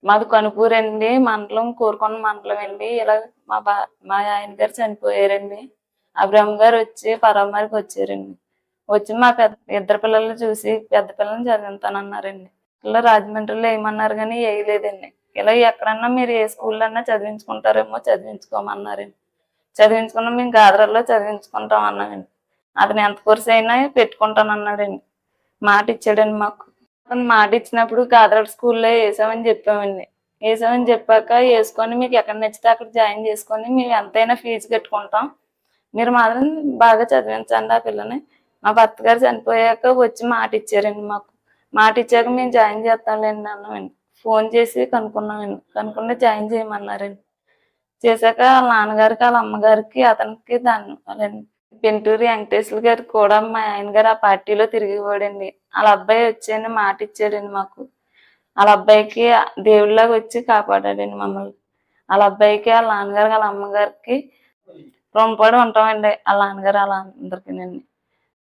మాది కనుపూరండి. మండలం కోరుకొండ మండలం అండి. ఇలా మా ఆయన గారు చనిపోయారండి. ఆ బ్రహ్మగారు వచ్చి పరామరికి వచ్చారండి. వచ్చి మా ఇద్దరు పిల్లల్ని చూసి పెద్ద పిల్లల్ని చదివిస్తానన్నారండి. ఇలా రాజమండ్రిలో వేయమన్నారు కానీ వేయలేదండి. ఇలా ఎక్కడన్నా మీరు ఏ స్కూల్లో అన్నా చదివించుకుంటారేమో చదివించుకోమన్నారండి. చదివించుకున్నాం, మేము గాదరల్లో చదివించుకుంటాం అన్నామండి. అతను ఎంత కోర్సు అయినా పెట్టుకుంటానన్నాడండి. మాట ఇచ్చాడండి మాకు. అతను మాట ఇచ్చినప్పుడు గాదరల స్కూల్లో వేసామని చెప్పామండి. వేసామని చెప్పాక వేసుకొని మీకు ఎక్కడ నచ్చితే అక్కడ జాయిన్ చేసుకొని మేము ఎంతైనా ఫీజు కట్టుకుంటాం, మీరు మాత్రం బాగా చదివించండి ఆ పిల్లని. మా భర్త గారు చనిపోయాక వచ్చి మాట ఇచ్చారండి మాకు. మాట ఇచ్చాక మేము జాయిన్ చేస్తాంలేండి అన్నామండి. ఫోన్ చేసి కనుక్కున్నామండి. కనుక్కుంటే జాయిన్ చేయమన్నారండి. చేశాక వాళ్ళ నాన్నగారికి వాళ్ళ అమ్మగారికి అతనికి ధన్యవాదాలండి. పెంటూరి వెంకటేశ్వర గారు కూడా మా ఆయన గారు ఆ పార్టీలో తిరిగిపోయాడండి. వాళ్ళ అబ్బాయి వచ్చాయని మాట ఇచ్చాడండి మాకు. వాళ్ళ అబ్బాయికి దేవుడిలాగా వచ్చి కాపాడాడండి మమ్మల్ని. వాళ్ళ అబ్బాయికి వాళ్ళ నాన్నగారికి వాళ్ళ అమ్మగారికి రుణపడి ఉంటామండి. వాళ్ళ నాన్నగారు వాళ్ళ అందరికీనండి.